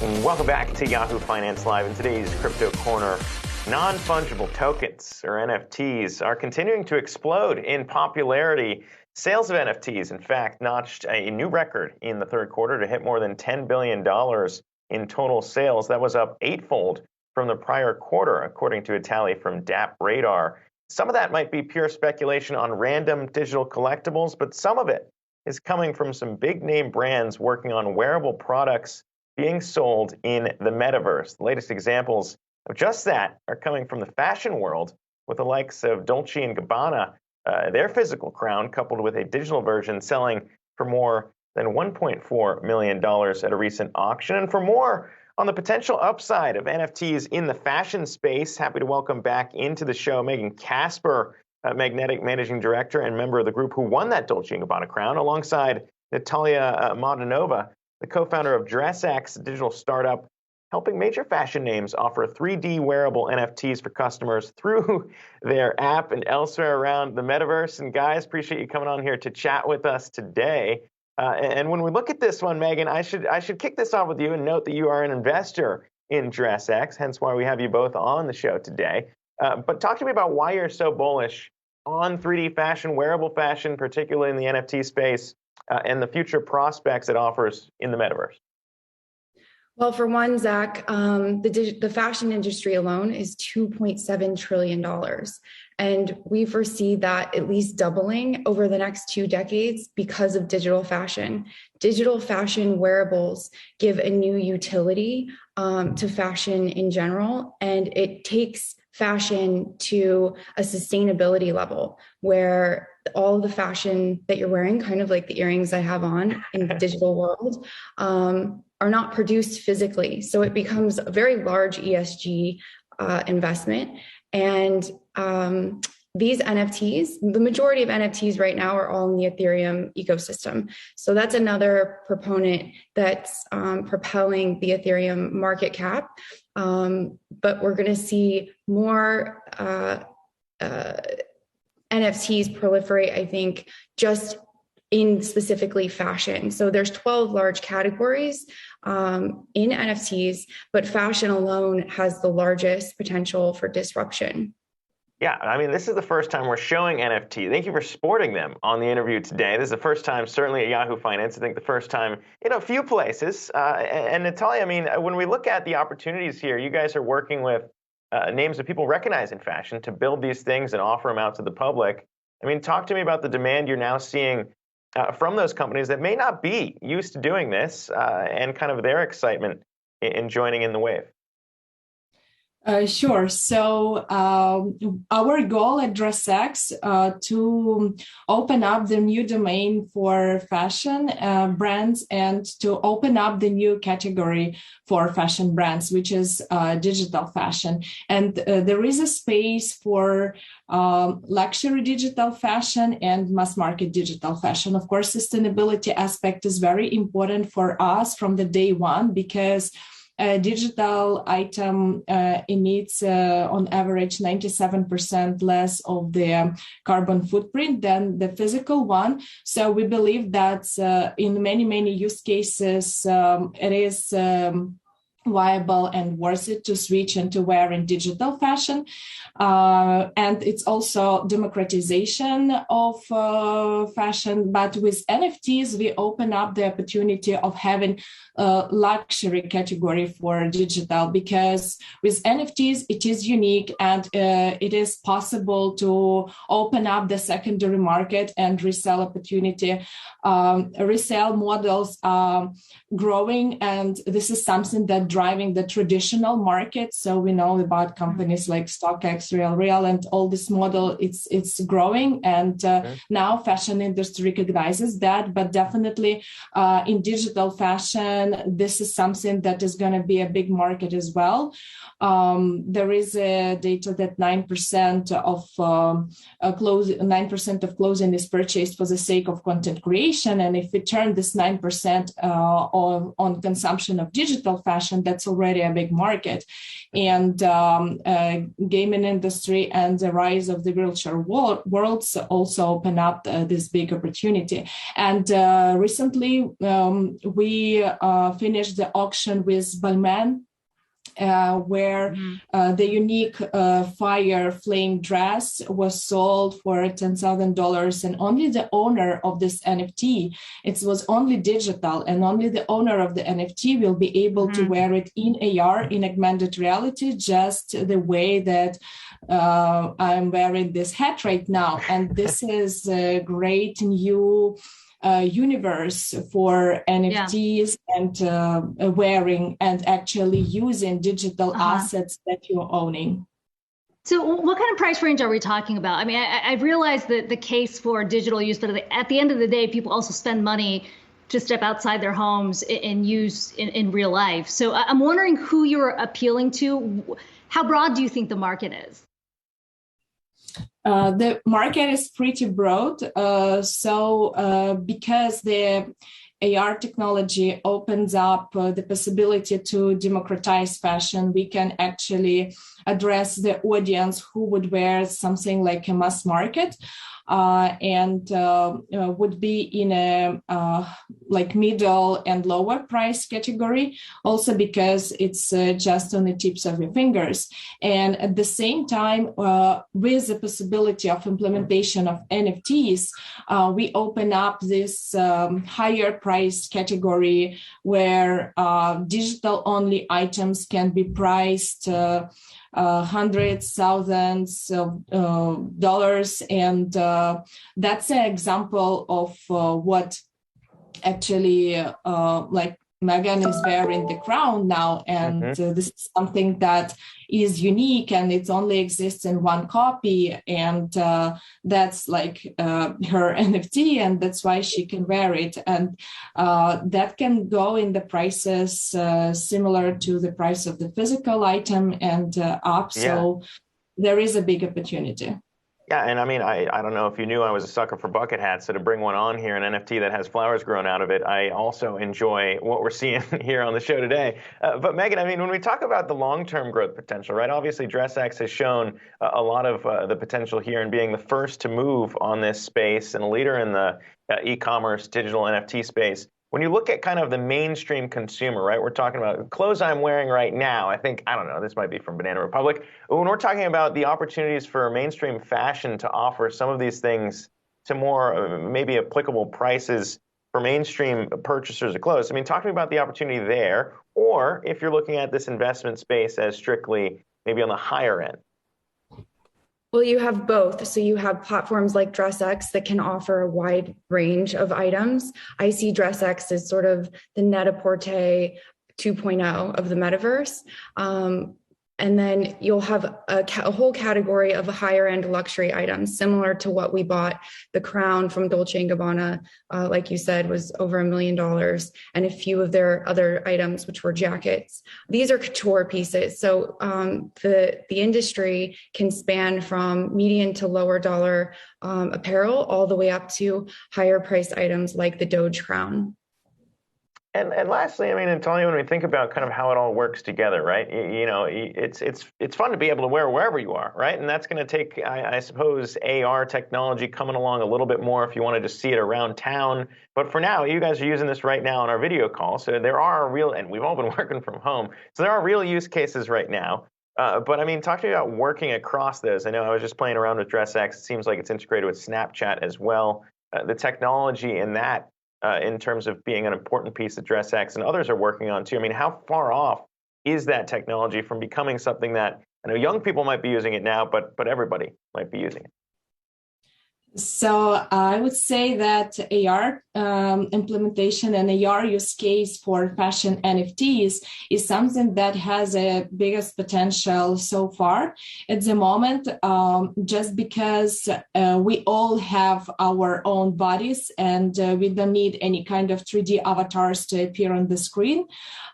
Welcome back to Yahoo Finance Live. In today's Crypto Corner, non-fungible tokens, or NFTs, are continuing to explode in popularity. Sales of NFTs, in fact, notched a new record in the third quarter to hit more than $10 billion in total sales. That was up eightfold from the prior quarter, according to a tally from DApp Radar. Some of that might be pure speculation on random digital collectibles, but some of it is coming from some big-name brands working on wearable products being sold in the metaverse. The latest examples of just that are coming from the fashion world, with the likes of Dolce & Gabbana, their physical crown coupled with a digital version selling for more than $1.4 million at a recent auction. And for more on the potential upside of NFTs in the fashion space, happy to welcome back into the show Megan Kaspar, Magnetic Managing Director and member of the group who won that Dolce & Gabbana crown, alongside Natalia Modenova, the co-founder of DressX, a digital startup helping major fashion names offer 3D wearable NFTs for customers through their app and elsewhere around the metaverse. And guys, appreciate you coming on here to chat with us today. And when we look at this one, Megan, I should kick this off with you and note that you are an investor in DressX, hence why we have you both on the show today. But talk to me about why you're so bullish on 3D fashion, wearable fashion, particularly in the NFT space, and the future prospects it offers in the metaverse. Well, for one, Zack, the fashion industry alone is $2.7 trillion. And we foresee that at least doubling over the next 2 decades because of digital fashion. Digital fashion wearables give a new utility to fashion in general, and it takes fashion to a sustainability level where all of the fashion that you're wearing, kind of like the earrings I have on in the digital world, are not produced physically. So it becomes a very large ESG investment. And these NFTs, the majority of NFTs right now are all in the Ethereum ecosystem. So that's another proponent that's propelling the Ethereum market cap. But we're going to see more NFTs proliferate, I think, just in specifically fashion. So there's 12 large categories in NFTs, but fashion alone has the largest potential for disruption. Yeah, I mean, this is the first time we're showing NFT. Thank you for sporting them on the interview today. This is the first time, certainly at Yahoo Finance, I think the first time in a few places. And Natalia, I mean, when we look at the opportunities here, you guys are working with names that people recognize in fashion to build these things and offer them out to the public. I mean, talk to me about the demand you're now seeing from those companies that may not be used to doing this and kind of their excitement in joining in the wave. Sure. So our goal at DressX to open up the new domain for fashion brands and to open up the new category for fashion brands, which is digital fashion. And there is a space for luxury digital fashion and mass market digital fashion. Of course, sustainability aspect is very important for us from the day one, because a digital item emits on average 97% less of the carbon footprint than the physical one. So we believe that in many use cases, it is viable and worth it to switch into wearing digital fashion. And it's also democratization of fashion. But with NFTs, we open up the opportunity of having a luxury category for digital, because with NFTs, it is unique and it is possible to open up the secondary market and resell opportunity. Resale models are growing, and this is something that driving the traditional market. So we know about companies like StockX, Real, and all this model, it's growing. And now fashion industry recognizes that, but definitely in digital fashion, this is something that is going to be a big market as well. There is a data that 9% of clothing is purchased for the sake of content creation. And if we turn this 9% on consumption of digital fashion, fashion, that's already a big market. And gaming industry and the rise of the virtual worlds also open up this big opportunity. And recently, we finished the auction with Balmain, where the unique fire flame dress was sold for $10,000, and only the owner of this NFT, it was only digital, and only the owner of the NFT will be able to wear it in AR, in augmented reality, just the way that I'm wearing this hat right now. And this is a great new universe for NFTs and wearing and actually using digital assets that you're owning. So what kind of price range are we talking about? I mean, I realize that the case for digital use, but at the end of the day, people also spend money to step outside their homes and use in real life. So I'm wondering who you're appealing to. How broad do you think the market is? The market is pretty broad. Because the AR technology opens up the possibility to democratize fashion, we can actually address the audience who would wear something like a mass market and would be in a like middle and lower price category, also because it's just on the tips of your fingers. And at the same time, with the possibility of implementation of NFTs, we open up this higher price category where digital only items can be priced hundreds, thousands of dollars. And that's an example of what actually like Megan is wearing the crown now. And this is something that is unique and it only exists in one copy. And that's like her NFT, and that's why she can wear it. And that can go in the prices similar to the price of the physical item and up. So there is a big opportunity. Yeah, and I mean, I don't know if you knew I was a sucker for bucket hats, so to bring one on here, an NFT that has flowers growing out of it, I also enjoy what we're seeing here on the show today. But Megan, I mean, when we talk about the long-term growth potential, right, obviously DressX has shown a lot of the potential here in being the first to move on this space and a leader in the e-commerce digital NFT space. When you look at kind of the mainstream consumer, right, we're talking about clothes I'm wearing right now. I think, I don't know, this might be from Banana Republic. But when we're talking about the opportunities for mainstream fashion to offer some of these things to more maybe applicable prices for mainstream purchasers of clothes, I mean, talk to me about the opportunity there, or if you're looking at this investment space as strictly maybe on the higher end. Well, you have both. So you have platforms like DressX that can offer a wide range of items. I see DressX as sort of the Net-a-Porter 2.0 of the metaverse. And then you'll have a whole category of higher end luxury items, similar to what we bought. The crown from Dolce & Gabbana, like you said, was over $1 million, and a few of their other items, which were jackets. These are couture pieces. So the industry can span from median to lower dollar apparel all the way up to higher price items like the Doge crown. And lastly, I mean, Natalia, when we think about kind of how it all works together, right? You know, it's fun to be able to wear wherever you are, right? And that's going to take, I suppose, AR technology coming along a little bit more if you want to just see it around town. But for now, you guys are using this right now on our video call, so there are real, and we've all been working from home, so there are real use cases right now. But I mean, talk to me about working across those. I know I was just playing around with DressX. It seems like it's integrated with Snapchat as well. The technology in that. In terms of being an important piece that DressX and others are working on too. I mean, how far off is that technology from becoming something that, I know young people might be using it now, but everybody might be using it? So I would say that AR implementation and AR use case for fashion NFTs is something that has a biggest potential so far at the moment, just because we all have our own bodies and we don't need any kind of 3D avatars to appear on the screen.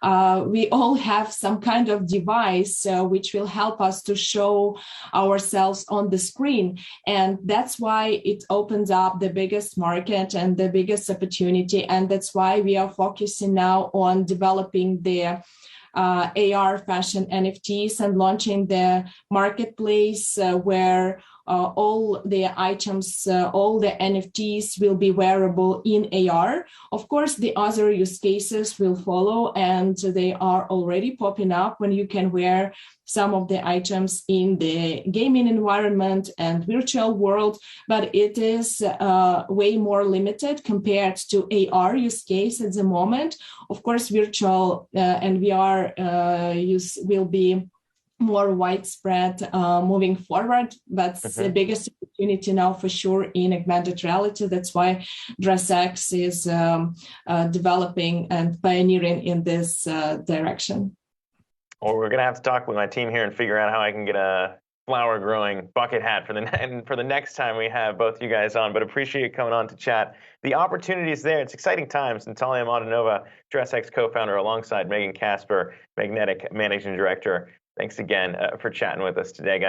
We all have some kind of device which will help us to show ourselves on the screen. And that's why it opens up the biggest market and the biggest opportunity. And that's why we are focusing now on developing the AR fashion NFTs and launching the marketplace where all the items, all the NFTs will be wearable in AR. Of course, the other use cases will follow, and they are already popping up when you can wear some of the items in the gaming environment and virtual world, but it is way more limited compared to AR use case at the moment. Of course, virtual and VR use will be more widespread moving forward. That's the biggest opportunity now for sure in augmented reality. That's why DressX is developing and pioneering in this direction. Or we're going to have to talk with my team here and figure out how I can get a flower growing bucket hat for the next time we have both you guys on. But appreciate you coming on to chat. The opportunity is there. It's exciting times. Natalia Modenova, DressX co-founder, alongside Megan Kaspar, Magnetic Managing Director. Thanks again for chatting with us today, guys.